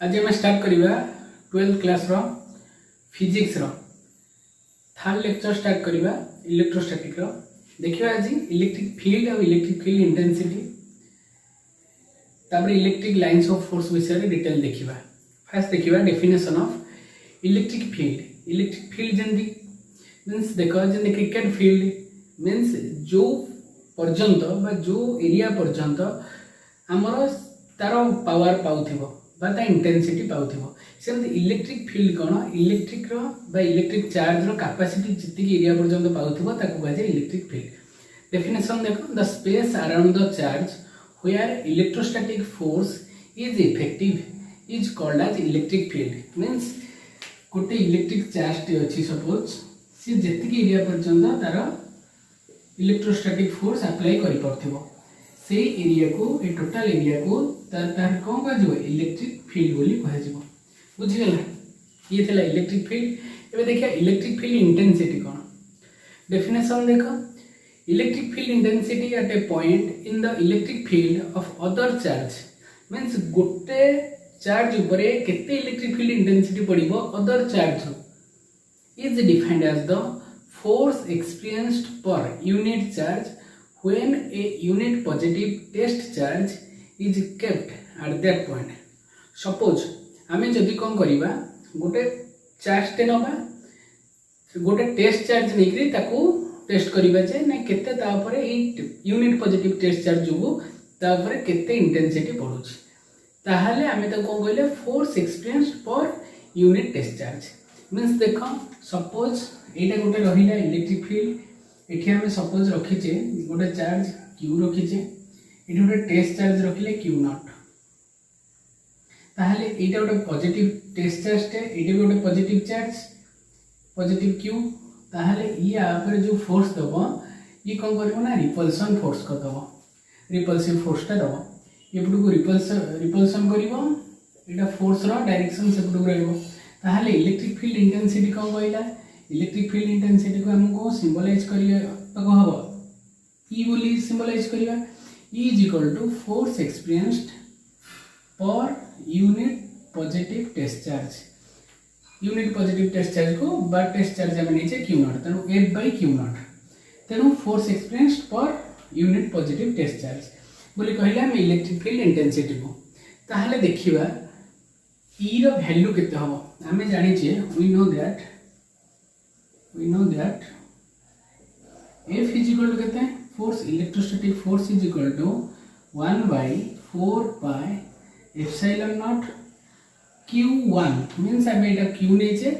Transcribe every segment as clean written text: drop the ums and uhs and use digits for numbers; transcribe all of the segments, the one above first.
आज आम स्टार्ट करवा 12th क्लास रो फिजिक्स रो थर्ड लेक्चर स्टार्ट करवा इलेक्ट्रोस्टैटिक रो। देखिए आज इलेक्ट्रिक फील्ड और इलेक्ट्रिक फील्ड इंटेंसिटी तापर इलेक्ट्रिक लाइन्स ऑफ फोर्स विषय रे डिटेल देखिबा। फर्स्ट देखिबा definition of electric field. Electric field जंदी मींस देखो जंदी क्रिकेट फील्ड मींस जो पर्यंत बा जो एरिया पर्यंत हमर तार पावर पाउथिबो बा ता इंटेंसिटी पाउथिबो सेमती इलेक्ट्रिक फील्ड कोन इलेक्ट्रिक रो बा इलेक्ट्रिक चार्ज रो कैपेसिटी जितकी एरिया पर्यंत पाउथिबो ताकू कहजे इलेक्ट्रिक फील्ड। डेफिनेशन देखो the space around the charge where electrostatic force is effective is called as electric field means गोटे इलेक्ट्रिक चार्ज टे अछि सपोज सी जेतिकी एरिया पर्यंत तार इलेक्ट्रोस्टैटिक फोर्स अप्लाई करि परथिबो से एरिया को ए टोटल एरिया को तार कोन का जो इलेक्ट्रिक फील्ड बोली कह जिवो। बुझि गेला ये थला इलेक्ट्रिक फील्ड। एबे देखिया इलेक्ट्रिक फील्ड इंटेंसिटी कोन डेफिनेशन देखो electric field intensity at a point in the electric field of other charge means गोटे चार्ज उपरे केते इलेक्ट्रिक फील्ड इंटेंसिटी पड़िबो other charge is defined as the force experienced per unit charge when a unit positive test charge is kept at that point। suppose आमे जदि कोन करिबा गोटे charge ते नबा गोटे टेस्ट चार्ज नेकरी ताकू टेस्ट करिबा जे ना केते ता ऊपर ए यूनिट पॉजिटिव टेस्ट चार्ज जो ता ऊपर केते इंटेंसिटी पडुची ताहाले आमे त कोन कहले force experienced per unit test charge means देखो सपोज एटा गोटे रहिला इलेक्ट्रिक फील्ड एठी हमें सपोज रखी जे गोटे चार्ज q रखी जे एठी गोटे टेस्ट चार्ज रखिले q नॉट ताहाले एटा गोटे पॉजिटिव टेस्ट चार्ज टे एटा गोटे पॉजिटिव चार्ज पॉजिटिव q ताहले ये आपर जो फोर्स दबो ये कोन करबो ना रिपल्सन फोर्स कर दबो रिपल्सिव फोर्स ता दबो एपटू को रिपल्सन करिवो एटा फोर्स रो डायरेक्शन सेपटू रहइबो। ताहले इलेक्ट्रिक फील्ड इंटेंसिटी कोन कहला इलेक्ट्रिक फील्ड इंटेंसिटी को हमको सिंबलाइज करिया तो हबो ई बोली सिंबलाइज करिया E is equal to force experienced per unit positive test charge unit positive test charge को बा टेस्ट चार्ज हम नीचे q नॉट तेनु f by q नॉट तेनु force experienced per unit positive test charge बोली कहले हम इलेक्ट्रिक फील्ड इंटेंसिटी को। ताहले देखिबा e रो वैल्यू केते हो हमें जानि छे we know that f is equal to केते force electrostatic force is equal to 1 by 4 pi epsilon naught q1 means हम एटा q नेचे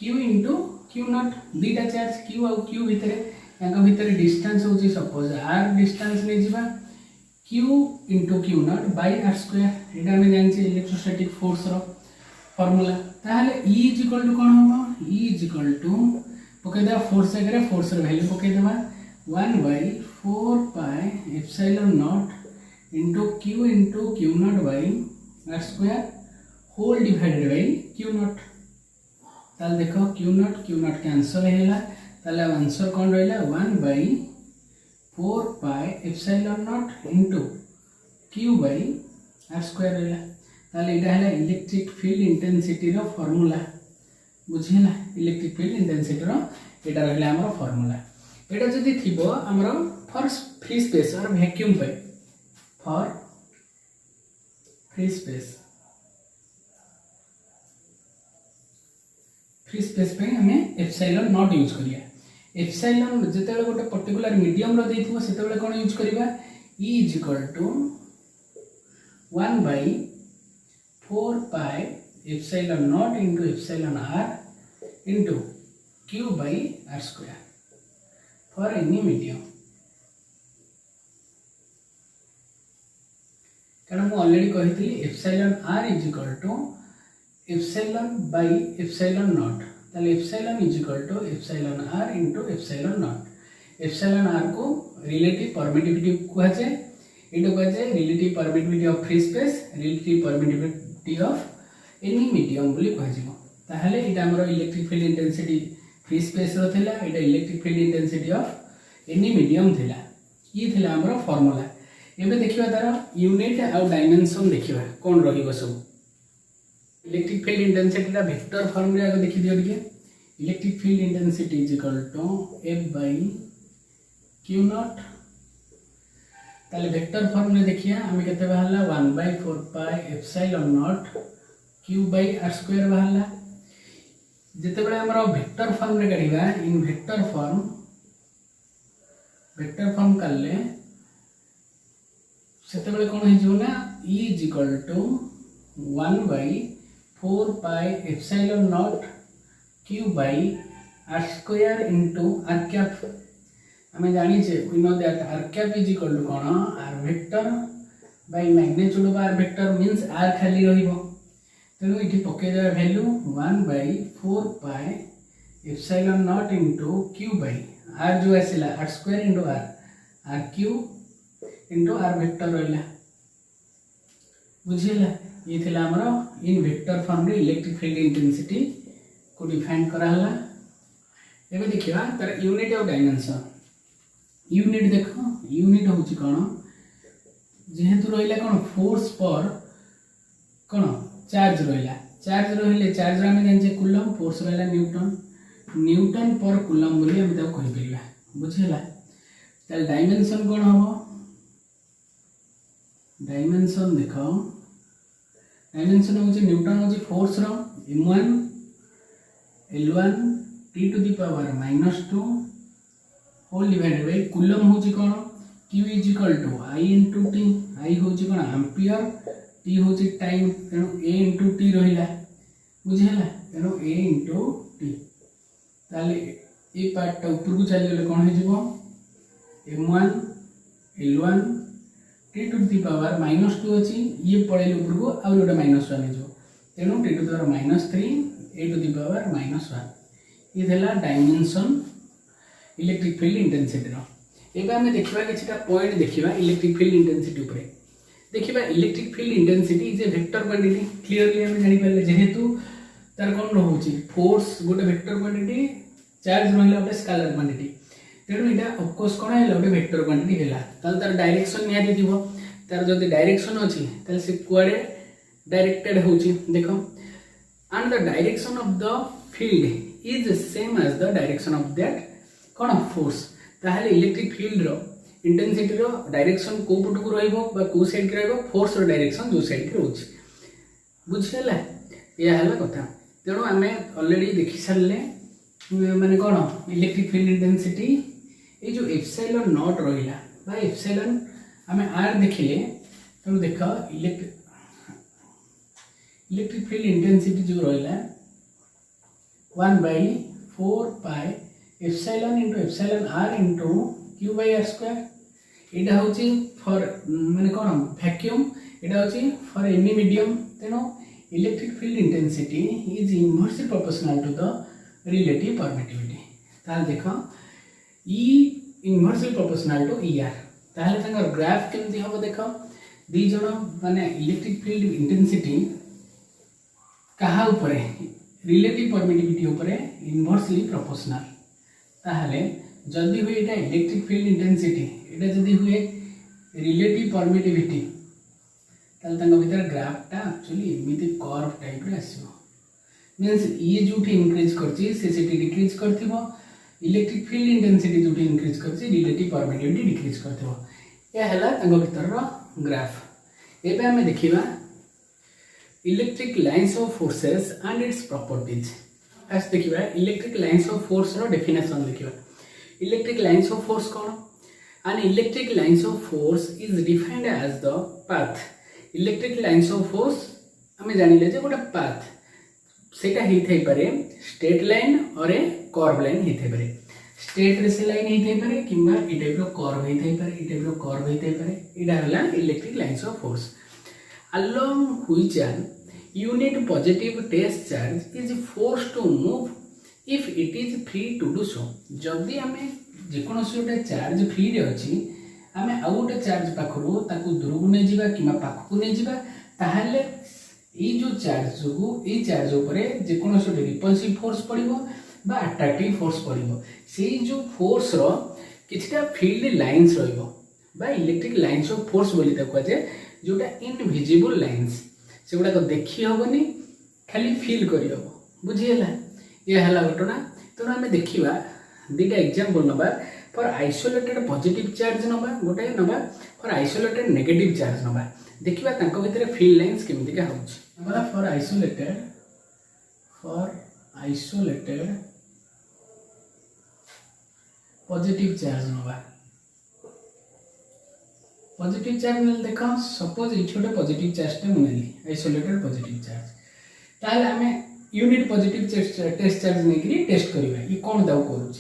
q into q नॉट दीटा चार्ज q और q भितरे याका भितरे डिस्टेंस होची सपोज r डिस्टेंस ने जिबा q into q naught by r square एटा हम जानछि इलेक्ट्रोस्टैटिक फोर्स रो फार्मूला। ताहले E इज इक्वल टू कोन होबो E इज इक्वल टू पके दा फोर्स एकरे फोर्स रो वैल्यू पके देबा 1 by 4 pi epsilon naught into q naught by r square whole divided by q naught. ताल देखो q नॉट कैंसिल हेला ताले आंसर कोन रहला 1 by 4 pi epsilon naught into q by r square रहला। ताले एटा हैला इलेक्ट्रिक फील्ड इंटेंसिटी रो formula बुझिला इलेक्ट्रिक फील्ड इंटेंसिटी रो एटा रहला हमर फार्मूला। एटा जदी थिबो हमर फॉर फ्री स्पेस और वैक्यूम पे फॉर फ्री स्पेस पे हमें एप्सिलॉन नॉट यूज करिया। एप्सिलॉन जेतेबेले गोटे पर्टिकुलर मीडियम रो देथिबो सेतेबेले कोन यूज करिबा E is equal to 1 by 4 pi epsilon naught into epsilon r into q by r square for any medium। कारण मैं ऑलरेडी कहितली epsilon r is equal to epsilon by epsilon naught ताले epsilon is equal to epsilon r into epsilon naught। epsilon r को relative permittivity कहा जाए एटो कहा जाए relative permittivity of free space relative permittivity of any medium बोली कहा जिवो। ताहले एटा हमर electric field intensity free space रो थिला एटा electric field intensity of any medium थिला ये थिला हमर फार्मूला। एबे देखिबा तार यूनिट आ डायमेंशन देखिबा कोन रहिबो सब इलेक्ट्रिक फील्ड इंटेंसिटी टा वेक्टर फॉर्म रे आगे देखि दियो टिके electric field intensity is equal to F by Q naught ताले वेक्टर फॉर्म रे देखिया हमें केते बाहरला 1 by 4 pi epsilon naught Q by r square बाहरला जेते बेले हमरा वेक्टर फॉर्म रे काढिबा इन वेक्टर फॉर्म करले सेते बेले कोन हे जो ना E is equal to 1 by 4 pi epsilon naught q by r square into r cap हमें जानी छे we know that r cap is equal to cone r vector by magnitude of r vector means r खाली रहिबो तेनु इठी पके जा value 1 by 4 pi epsilon naught into q by r जो आसिला r square into r q into r vector रहला बुझिला ये थिला हमरो इन वेक्टर फॉर्म रे इलेक्ट्रिक फील्ड इंटेंसिटी को डिफाइन कराला एबे देखिबा तर यूनिट ऑफ डायमेंशन यूनिट देखो यूनिट होची कोन जेहेतु रहिला कोन फोर्स पर कोन चार्ज रहिले चार्ज रे हम जानि कूलम फोर्स रहिला न्यूटन पर कूलम बोली हम त कहि परिबा बुझिला त डायमेंशन कोन हबो डायमेंशन देखो डायमेंशन होची न्यूटन होची फोर्स रो m1 l1 t to the power -2 whole divided by coulomb होची कोन q is equal to i into t i होची कोन एम्पियर t होची टाइम तेनो a into t रहिला बुझिला तेनो a into t ताले ए पार्ट ऊपर को चली गेले कोन हे जीवो m1 l1 t to the power -2 अछि ये पळेल ऊपर को आ जोटा -1 जो तेनु t to the power -3 a to the power -1 ये देला डायमेंशन इलेक्ट्रिक फील्ड इंटेंसिटी रो एबा हम देखिबा किछटा पॉइंट देखिबा इलेक्ट्रिक फील्ड इंटेंसिटी ऊपर देखिबा electric field intensity is a vector quantity clearly हम जानि पाले जेहेतु तार कोन रहउची फोर्स गोटे वेक्टर क्वांटिटी चार्ज रहला गोटे स्केलर क्वांटिटी तेणु इटा ऑफ कोर्स कोन है गोटे वेक्टर क्वांटिटी हैला ताल तार डायरेक्शन निया दिबो तार जदी डायरेक्शन अछि ताल से कुआडे डायरेक्टेड होची देखो and the direction of the field is same as the direction of that कोन फोर्स ताहले इलेक्ट्रिक फील्ड रो इंटेंसिटी रो डायरेक्शन को पटु को रहइबो बा को साइड के रहइबो फोर्स रो डायरेक्शन जो साइड के होची बुझिला या हला कथा तेणु हमें ऑलरेडी देखि सरले माने कोन इलेक्ट्रिक फील्ड इंटेंसिटी ये जो एप्सिलॉन नॉट रहिला बा एप्सिलॉन हमें आर देखिले तो देखो इलेक्ट्रिक फील्ड इंटेंसिटी जो रहिला 1 by 4 pi epsilon into epsilon r into q by r square एटा होची फॉर माने कोन वैक्यूम एटा होची फॉर एनी मीडियम तेनो electric field intensity is inversely proportional to the relative permittivity ताल देखो E inversely proportional to ER ताहले तंगर graph केमती हबो देखो दी जण माने इलेक्ट्रिक फील्ड इंटेंसिटी कहा ऊपर रिलेटिव परमिटिविटी ऊपर इनवर्सली प्रोपोर्शनल ताहले जल्दी हुए एटा इलेक्ट्रिक फील्ड इंटेंसिटी एटा जदी हुए रिलेटिव परमिटिविटी ताल तंग भीतर ग्राफटा एक्चुअली एमिति कर्व टाइप रे आसीबो मींस ये जोठी इंक्रीज करची सीसीटी डिक्रीज करथिबो इलेक्ट्रिक फील्ड इंटेंसिटी जोठी इंक्रीज करची रिलेटिव परमिटिविटी डिक्रीज करथिबो या हला तंग भीतर रो ग्राफ एबे हमें देखिबा electric lines of forces and its properties आज देखिबा इलेक्ट्रिक लाइंस ऑफ फोर्स रो डेफिनेशन देखिबा इलेक्ट्रिक लाइंस ऑफ फोर्स कोन an electric lines of force is defined as the path electric lines of force हमें जानिले जे गोटे पाथ सेटा ही थे पारे स्ट्रेट लाइन और ए कर्व लाइन ही थे पारे स्ट्रेट रे से लाइन ही थे पारे किबा ई टाइप रो कर्व ही थे पारे ई टाइप रो कर्व ही थे पारे इडा हला electric lines of force along which an unit positive test charge is forced to move if it is free to do so जदि हमें जेकोनोसी गोटे चार्ज फ्री रे अछि हमें आ गोटे चार्ज पाखरु ताकू दूर को नै जिबा किमा पाखु नै जिबा ताहले ए जो चार्ज जोगु ए चार्ज ऊपर जेकोनोसी गोटे रिपल्सिव फोर्स पड़िबो बा अट्रैक्टिव फोर्स पड़िबो सेही जो फोर्स रो किछटा फील्ड लाइंस रहइबो बा इलेक्ट्रिक लाइंस ऑफ फोर्स बोली ताकू जे जोटा इनविजिबल लाइंस से गुडा देखि हबनी खाली फील करियो बुझीगला ये है घटना। तेणु आम देखा दुटा एग्जांपल नवा फॉर आइसोलेटेड पॉजिटिव चार्ज नवा गोटे नवा फॉर आइसोलेटेड नेगेटिव चार्ज नवा देखा भितर फील्ड लाइन्स केमितिका होउछि। फॉर आइसोलेटेड पॉजिटिव चार्ज नवा पॉजिटिव चार्ज ने देख सपोज ये गोटे पॉजिटिव चार्ज टे मुनेली आइसोलेटेड पॉजिटिव चार्ज ताहले आमे यूनिट पॉजिटिव टेस्ट चार्ज नहीं टेस्ट करवा ये कौन दाव करूँ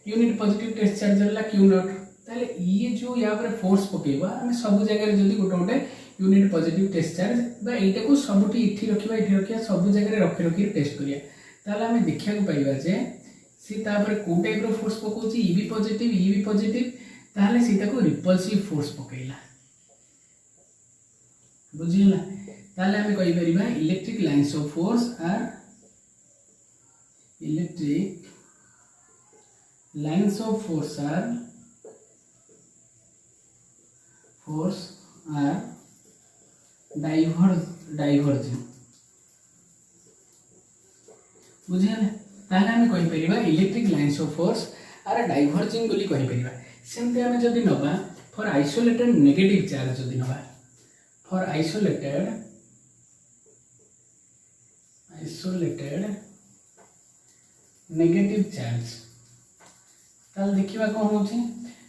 यूनिट पॉजिटिव टेस्ट चार्ज है क्यू नॉट ताले ये जो या पर फोर्स पकेबा आमे सब जगह जदी गोटे गोटे यूनिट पॉजिटिव टेस्ट चार्ज बा एटा को सबठी इठी रखिया सब जगह रखी टेस्ट करिया ताले आमे देखिया को पाइबा जे सी तापर को टाइप रो फोर्स पकोची ई भी पॉजिटिव ताले सीता को रिपल्सिव फोर्स पकेला बुझिला ताले आमे कहि परिबा electric lines of force are electric lines of force are diverging बुझिले ताहले आमे कहि परिबा electric lines of force are diverging बोली कहि परिबा। सेमते आमे जदी नबा फॉर आइसोलेटेड नेगेटिव चार्ज जदी नबा फॉर आइसोलेटेड नेगेटिव चार्ज ताल देखिबा कोन होछि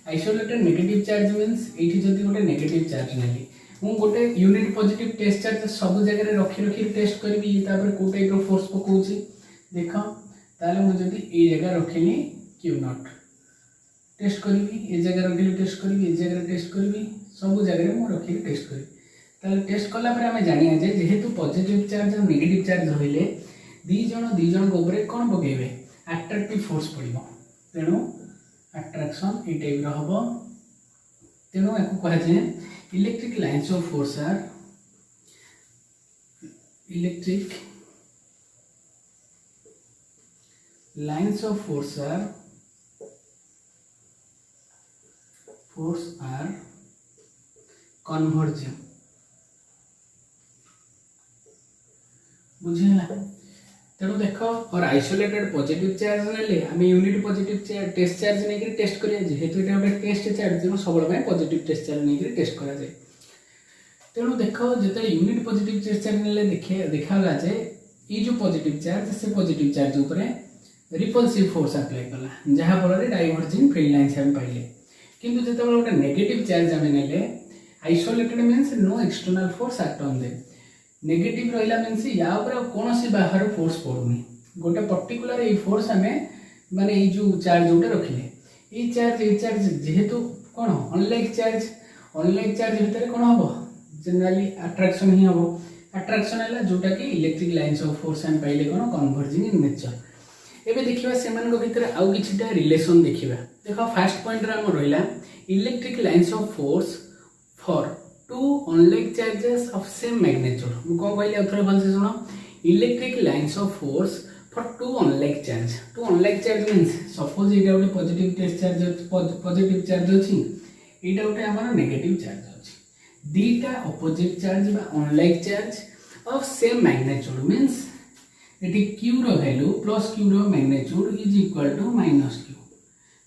आइसोलेटेड नेगेटिव चार्ज मींस एठी जदी गोटे नेगेटिव चार्ज नेली मु गोटे यूनिट पॉजिटिव टेस्ट चार्ज सब जगह रखी टेस्ट करबी तापर को टाइप रो फोर्स पकोछि देख ताले मु जदी ए जगह रखिली क्यू नॉट टेस्ट करबी ए जगह रखिली टेस्ट करबी ए जगह टेस्ट करबी सब जगह मु रखिली टेस्ट करबी ताले टेस्ट कला पर हमें जानिया जे जेहेतु पॉजिटिव चार्ज और नेगेटिव चार्ज होइले दी जण को ऊपर कोन पकेबे अट्रैक्टिव फोर्स पड़ो तेणु अट्रैक्शन ये टाइप रहा तेणु या कहुए electric lines of force are electric lines of force are converging बुझेगा तेणु देख और आइसोलेटेड पॉजिटिव चार्ज नेले आम यूनिट पॉजिटिव टेस्ट चार्ज नहीं टेस्ट करिया जेहेतु एटा गोटे टेस्ट चार्ज तेणु सब पॉजिटिव टेस्ट चार्ज नहीं टेस्ट करा जाए तेणु देख जो यूनिट पॉजिटिव टेस्ट चार्ज नेले देखागला जे ये जो पॉजिटिव चार्ज से पॉजिटिव चार्ज ऊपर रिपल्सिव फोर्स अप्लाई कला जहाँ फल डाइवर्जिंग फील्ड लाइन्स आम पाइले किंतु जो गोटे नेगेटिव चार्ज आम नेले isolated means no external force act on them negative रहा मीन्स या कौन सी बाहर फोर्स पड़ूनी गोटे पर्टिकुलर ये फोर्स आम माने ये जो चार्ज जोटे रखिले ये चार्ज जेहेतु कौन अनलाइक चार्ज भितर कौन हम जनरली अट्रैक्शन ही हम अट्रैक्शन है जोटा कि इलेक्ट्रिक लाइन्स ऑफ फोर्स आम पाइले कौन कन्वर्जिंग इन नेचर एबे देखिबा सेमान को भितर आउ किछिटा रिलेशन देखिबा देखो फर्स्ट पॉइंट रे हम रहिला electric lines of force for two unlike charges of same magnitude मु कौन कहली अथरे भल से सुनो electric lines of force for two unlike charge means suppose एटा गोटे positive test charge positive charge अछि एटा गोटे हमर नेगेटिव चार्ज अछि दीटा ऑपोजिट चार्ज बा unlike charge of same magnitude means एटी q रो वैल्यू प्लस q रो magnitude is equal to minus q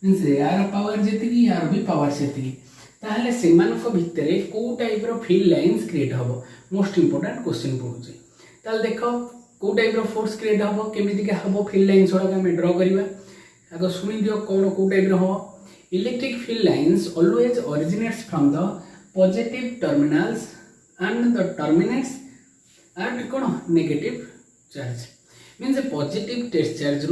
means यार पावर जेतिकी यार भी पावर सेतिकी ताहले सेमानक भितरे को टाइप रो फील्ड लाइन्स क्रिएट हबो मोस्ट इंपोर्टेंट क्वेश्चन पड़ुचे ताल देखो को टाइप रो फोर्स क्रिएट हबो केमिति का हबो फील्ड लाइन्स ओडा हम ड्रा करबा आगो सुनि दियो कोन को टाइप रो हबो electric field lines always originates from the positive terminals and the terminates at कोन negative charge means positive test charge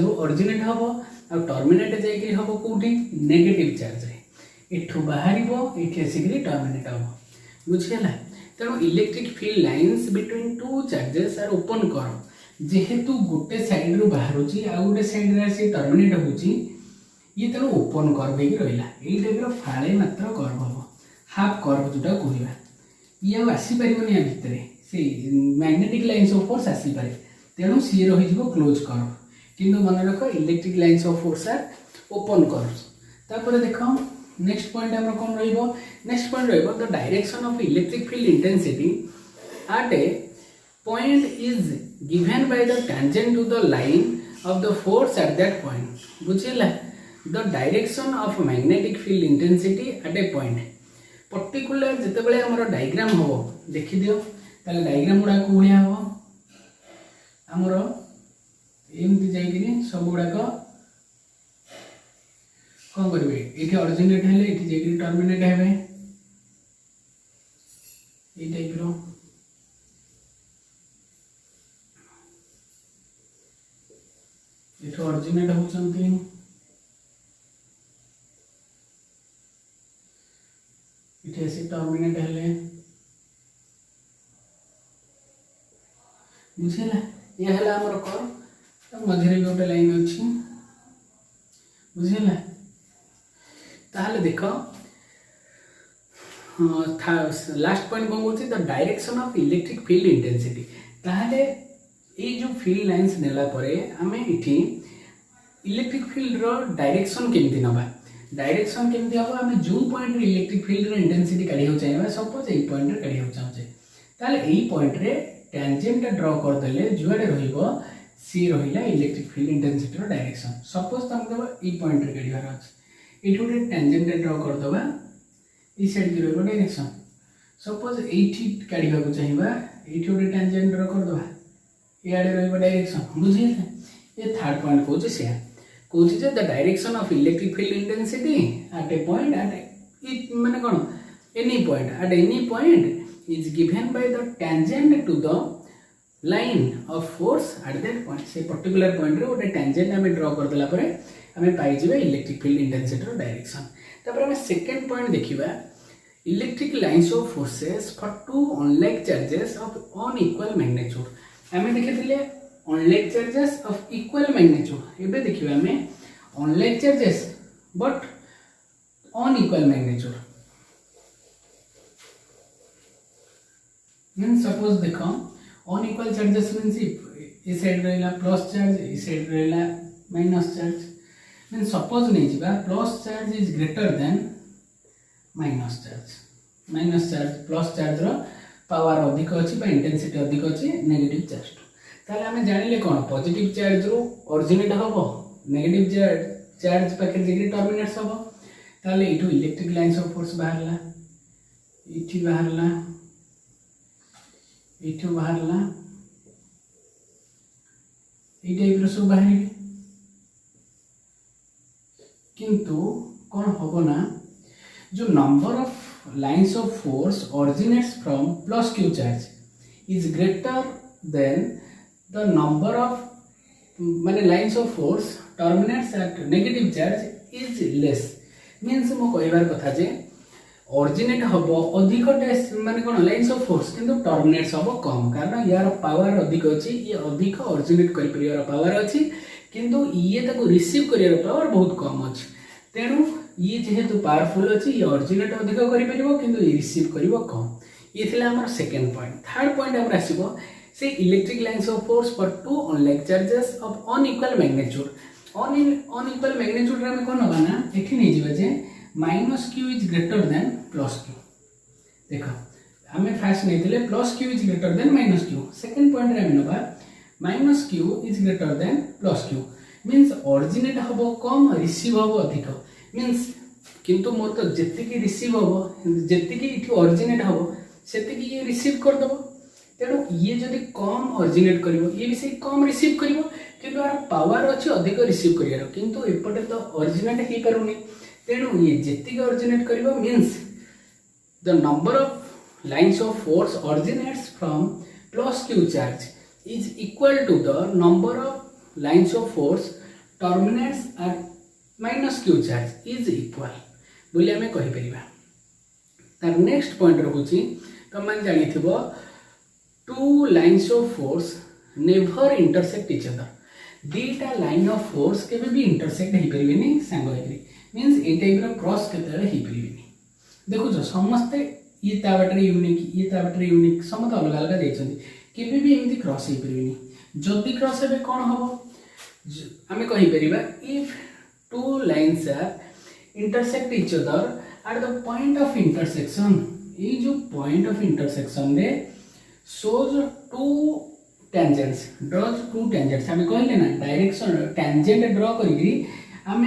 रो ओरिजिनेट हबो आ टर्मिनेट जाय कि हबो कोठी नेगेटिव चार्ज रे इठू बाहर ये आसिक टर्मिनेट हम बुझेगा तेणु electric field lines between two charges are open curve जेहेतु गोटे साइड रु बाहर आ गोटे साइड रे से टर्मिनेट होची ये तेणु ओपन कर्व होगी रहा यही टाइप फाड़े मात्र कर्व हम हाफ कर्व जोटा कहवा ये आसीपर या भितर से मैग्नेटिक लाइन्स ऑफ फोर्स आसीपे तेणु सी रही क्लोज कर्व किंतु मन रख electric lines of force are open curve तापर देख नेक्स्ट पॉइंट हम कौन next point the direction of electric field intensity at a point is given by the tangent to the line of the force at that point. बुझिला the direction of magnetic field intensity at a point. Particular जितेबाला आमर diagram हम देखी दियो ताले diagram गुड़ा कोड़िया हम आमर एमती जाइए सब गुड़ाक कौन करेंगे ये ऑरिजिनेट है ये टर्मिनेट है ये टाइप रो ये ऑरिजिनेट होचंती इथे से टर्मिनेट हेले बुझिला ये हला हमर कर मझरे गोटे लाइन अछि बुझिला ताहले देखो लास्ट पॉइंट कौन बोलছি the direction of electric field intensity ताहले ये जो फील्ड लाइंस नेला परे हमें इठी इलेक्ट्रिक फील्ड रो डायरेक्शन केमती नबा डायरेक्शन केमती हम आम जो पॉइंट रे इलेक्ट्रिक फील्ड रो इंटेंसिटी काढी हो चाहिए सपोज ए पॉइंट रे काढी हो चाहे ताले ए पॉइंट रे टेंजेंट ड्रॉ कर देले जुआडे रहिबो सी रहिला इलेक्ट्रिक फील्ड इंटेंसिटी रो डायरेक्शन सपोज तुम देबो ए पॉइंट रे काढी बार अछि एठो रे टेंजेंट ड्रॉ कर दबा ई साइड की रहिबो डायरेक्शन सपोज एठी काढी बाकू चाहिबा एठो रे टेंजेंट ड्रॉ कर दबा इयाडे रहिबो डायरेक्शन बुझिले ये थर्ड पॉइंट कोचे से कोचे जे the direction of electric field intensity at a point at it माने कोन any point at any point is given by the tangent to the line of force at that point से particular point रे ओटे tangent हमें draw कर देला परे हमें पाई जिवे इलेक्ट्रिक फील्ड इंटेंसिटी रो डायरेक्शन तापर हमें सेकंड पॉइंट देखिबा electric lines of forces for two unlike charges of unequal magnitude हमें देखिथिले unlike charges of equal magnitude एबे देखिबा हमें unlike charges but unequal magnitude mean suppose देखो अनइक्वल चार्जेस मीन्स ए साइड रहला प्लस चार्ज ए साइड रहला माइनस चार्ज मीन सपोज नहीं जिबा plus charge is greater than minus charge plus charge रो पावर अधिक अछि बा इंटेंसिटी अधिक अछि नेगेटिव चार्ज ताले हमें जानिले कोन पॉजिटिव चार्ज रो ओरिजिनेट होबो नेगेटिव चार्ज पाखे जेकि टर्मिनेट्स होबो ताले इटू इलेक्ट्रिक लाइंस ऑफ फोर्स बाहरला इठी बाहरला इठू बाहरला ई टाइप रो सब बाहरी किंतु कोन होबो ना जो number of lines of force originates from plus q charge is greater than the number of माने lines of force terminates at negative charge is less means मो कहबार कथा जे originate हबो अधिक टेस्ट माने कोन lines of force किंतु terminates हबो कम कारण यार पावर अधिक अछि ये अधिक originate करि परियार पावर अछि किंतु ये ताको रिसीव करियार पावर बहुत कम अछि तेनु ये जेहेतु पावरफुल अच्छी ये ओरिजिनेट अधिक करिपरिबो किंतु ये रिसीव करिवो कम ये थिला हमर सेकंड पॉइंट थर्ड पॉइंट हमर आसीबो से electric lines of force for two unlike charges of unequal magnitude unequal magnitude रे हम कोन होबा ना एठी नै जिबा जे -q is greater than +q देखो हमें फर्स्ट नै थिले +q is greater than -q second point रे हम नबा -q is greater than +q means originate हबो कम रिसीव हबो अधिक मीन्स किंतु मोर तो जेति की रिसीव हो जेति की इठी ओरिजिनेट हो सेति की ये रिसीव कर दबो तेनो ये जदी कम ओरिजिनेट करिवो ये भी से कम रिसीव करिवो किंतु आर पावर अछि अधिक रिसीव करियार किंतु एपटे तो ओरिजिनेट हे करूनी तेनो ये जेति की ओरिजिनेट करिवो means the number of lines of force originates from plus q charge is equal to the number of lines of force terminates at -q charge is equal बोली हमें कहि परिबा तार नेक्स्ट पॉइंट रखुची तो मन जानि थिबो two lines of force never intersect each other दीटा line of force केबे भी इंटरसेक्ट हे परिबेनी सांग होइकरी मींस ए टाइप रो क्रॉस केतले हे परिबेनी देखो जो समस्त ये ता बैटरी यूनिक समस्त अलग अलग देछंती केबे भी एमती क्रॉस हे परिबेनी जदी क्रॉस हेबे कोन हबो हमें कहि परिबा if two lines are intersect each other at the point of intersection ये जो point of intersection रे shows two tangents draws two tangents आम कहले ना डायरेक्शन टेंजेंट ड्रॉ करी आम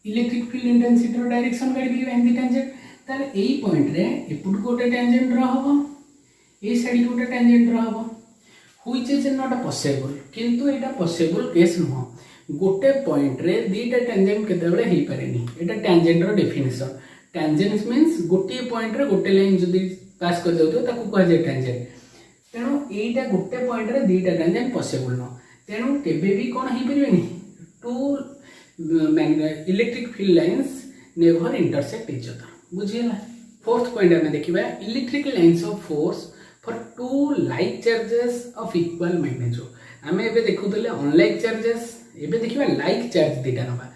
इलेक्ट्रिक फील्ड इंटेंसिटी डायरेक्शन काढ़ी एमती टेंजेंट ताले एई पॉइंट रे एपट गोटे टेंजेंट ड्रॉ हबो ए साइड गोटे टेंजेंट ड्रॉ हबो व्हिच इज नॉट पॉसिबल किंतु एटा पॉसिबल केस नुह गोटे पॉइंट रे दीटा टेंजेंट केतेबेले हेई पारेनी एटा टेंजेंट रो डेफिनेशन टेंजेंट मींस गोटे पॉइंट रे गोटे लाइन जदी पास कर जाउतो ताकू कह जाय टेंजेंट तेणु एटा गोटे पॉइंट रे दीटा टेंजेंट पॉसिबल नुह तेणु केबे भी कोन हेई परिबेनी two electric field lines never intersect each other बुझिला फोर्थ पॉइंट में देखिबा electric lines of force for two like charges of equal magnitude आमे एबे देखुतले अनलाइक चार्जेस एबे देखिबा लाइक चार्ज दीटा नबा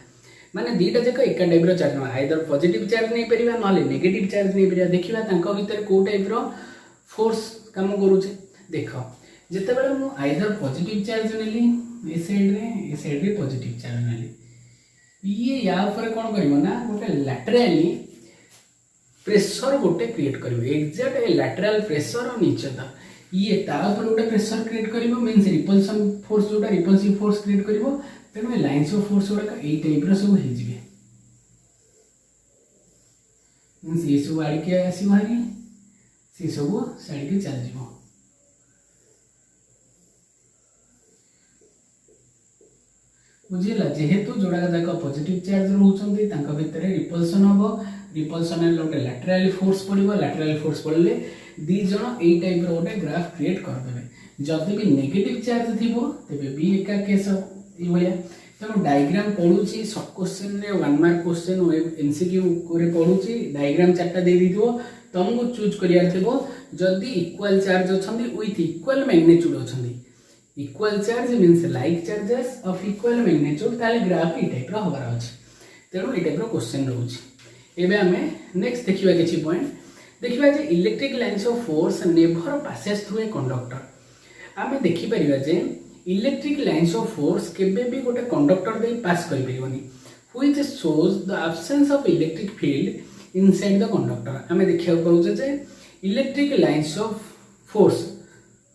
माने दीटा जक एका टाइप रो चार्ज नबा आइदर पॉजिटिव चार्ज नै परिबा नले नेगेटिव चार्ज नै परिबा देखिबा तांको भीतर को टाइप रो फोर्स काम करूचे देखो जते बेले मु आइदर पॉजिटिव चार्ज नेली ए साइड रे पॉजिटिव चार्ज नेली ये या ऊपर कोन करिवो ना गोटे लैटरली प्रेशर गोटे क्रिएट करिवो एग्जैक्ट ए लैटरल प्रेशर और नीचे ता ये ता ऊपर गोटे प्रेशर क्रिएट करिवो मींस रिपल्सन फोर्स जोटा रिपल्सिव फोर्स क्रिएट करिवो तेनो ए लाइंस ऑफ फोर्स जोटा ए टाइप रो सब हे जिवे मींस ये सब आड़ के आसी भारी से सब साइड के चल जिवो बुझिला जेहेतु जोड़ा जाक पॉजिटिव चार्ज रहउछंती तांका भितर रिपल्सन हबो रिपल्सन ले गोटे लैटरली फोर्स पड़िबो लैटरली फोर्स पड़ले दी जण ए टाइप रो गोटे ग्राफ क्रिएट कर देबे जदि भी नेगेटिव चार्ज थिबो तबे बी एका केस ई होया तनो डायग्राम पढुची सब क्वेश्चन रे 1 मार्क क्वेश्चन एमसीक्यू करे पढुची डायग्राम चारटा दे दिथो तुमको चूज करियार थिबो जदि इक्वल चार्ज अछंती विथ इक्वल मैग्नीट्यूड अछंती equal charge means like charges of equal magnitude ताले ग्राफ ई टाइप रो होबार अछि तेणु ई टाइप रो क्वेश्चन रहउछि एबे हमें नेक्स्ट देखिबा किछि पॉइंट देखिबा जे electric lines of force never passes through a conductor आमे देखि परिबा जे इलेक्ट्रिक लाइन्स ऑफ फोर्स केबे भी गोटे कंडक्टर दे पास करि परिबोनी which shows the absence of electric field inside the conductor आमे देखिया पड़ुचे जे इलेक्ट्रिक लाइन्स ऑफ फोर्स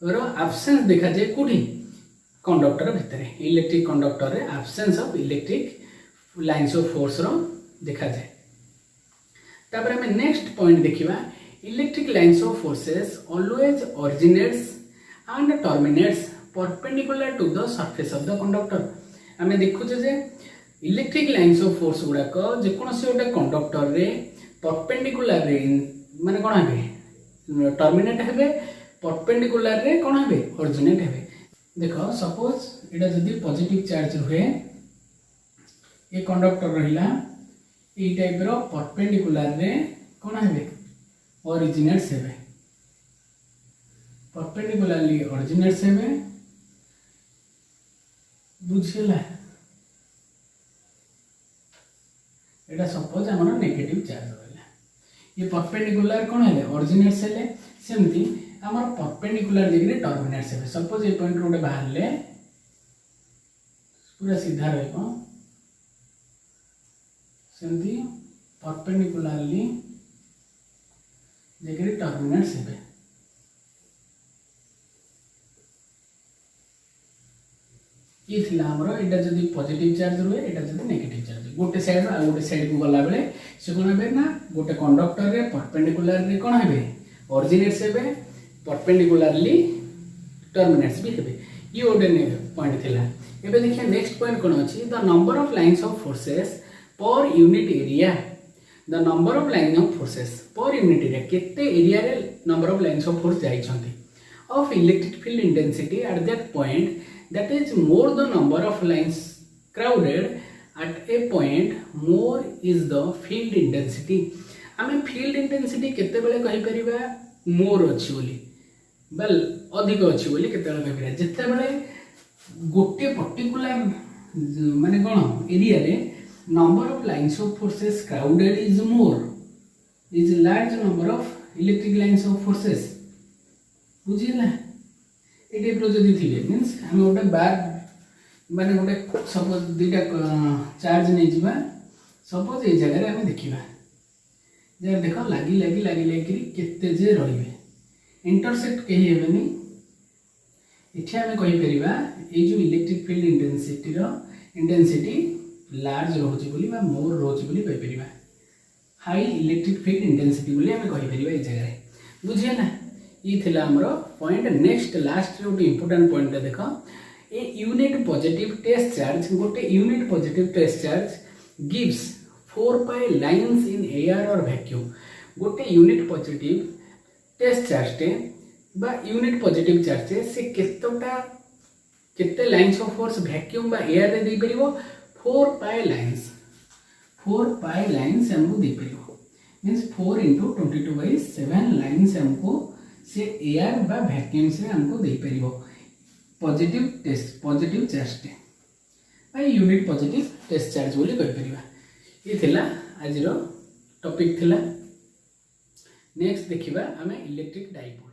रो एब्सेंस देखा जाए कोठी कंडक्टर भितर इलेक्ट्रिक कंडक्टर रे absence of electric lines of force रो देखा जाए तापर हमें नेक्स्ट पॉइंट देखिबा electric lines of forces always originates and terminates perpendicular to the surface of the conductor हमें देखु जे इलेक्ट्रिक लाइन्स ऑफ फोर्स गुडा को जे कोनोसी ओटा कंडक्टर रे परपेंडिकुलर रे माने कोन हेबे टर्मिनेट हेबे परपेंडिकुलर रे कोन हेबे ओरिजिनेट हेबे देखो सपोज एटा जदी पॉजिटिव चार्ज हुए ए कंडक्टर रहिला ए टाइप रो परपेंडिकुलर रे कोन हेबे ओरिजिनेट हेबे परपेंडिकुलरली ओरिजिनेट हेबे बुझिला एटा सपोज हमर नेगेटिव चार्ज रहला ये परपेंडिकुलर कोन हेले ओरिजिनेट हेले सेमती हमर परपेंडिकुलर डिग्री टर्मिनेट हेबे सपोज ए पॉइंट रोटे बाहर ले पूरा सीधा रहबो सेमती परपेंडिकुलरली डिग्री टर्मिनेट हेबे ये थिला हमरो एटा जदी पॉजिटिव चार्ज रुए एटा जदी नेगेटिव चार्ज गोटे साइड आ गोटे साइड को गला बेले से कोन हेबे ना गोटे कंडक्टर रे परपेंडिकुलर रे कोन हेबे ओरिजिनेट्स हेबे परपेंडिकुलरली टर्मिनेट्स भी हेबे ये गोटे पॉइंट थिला एबे देखिए नेक्स्ट पॉइंट कोन अछि the number of lines of forces per unit area the number of line of forces per unit area केते एरिया रे number of lines of force जाई छथि of electric field intensity eight that point that is more the number of lines crowded at a point more is the field intensity आमे field intensity केते बेले कहि परिबा more अछि बोली bell अधिक अछि बोली केते बेले कहि परिबा जेते बेले गोटे पर्टिकुलर माने कोन एरिया रे number of lines of forces crowded is more is large number of electric lines of forces बुझिला एटे प्रो जदी थिले मींस हम गोटे बार माने गोटे सपोज दुटा चार्ज नै जिबा सपोज ए जगह रे हम देखिबा जे देखो लागी केते जे रहिबे इंटरसेक्ट केही हेबेनी इथे आमे कहि परिबा ए जो इलेक्ट्रिक फील्ड इंटेंसिटी लार्ज रोची बोली बा मोर रोची बोली कहि परिबा हाई इलेक्ट्रिक फील्ड इंटेंसिटी बोली आमे कहि परिबा ए जगह रे बुझिए ना ये थिला हमरो पॉइंट नेक्स्ट लास्ट रे गोटे इंपोर्टेंट पॉइंट देखो a unit positive test charge गोटे unit positive test charge gives 4 pi lines in air और वैक्यूम गोटे यूनिट पॉजिटिव टेस्ट चार्ज टे बा यूनिट पॉजिटिव चार्ज से केतोटा केते लाइंस ऑफ फोर्स वैक्यूम बा एयर रे दे परिबो 4 पाई लाइंस हमको दे परिबो मींस 4 * 22/7 लाइंस हमको से एयर बा वैक्यूम से हमको दे परिबो पॉजिटिव चार्ज टे बा यूनिट पॉजिटिव टेस्ट चार्ज बोली कहि परिबा ये थिला आज रो टॉपिक थिला नेक्स्ट देखिबा हमें इलेक्ट्रिक डाइपोल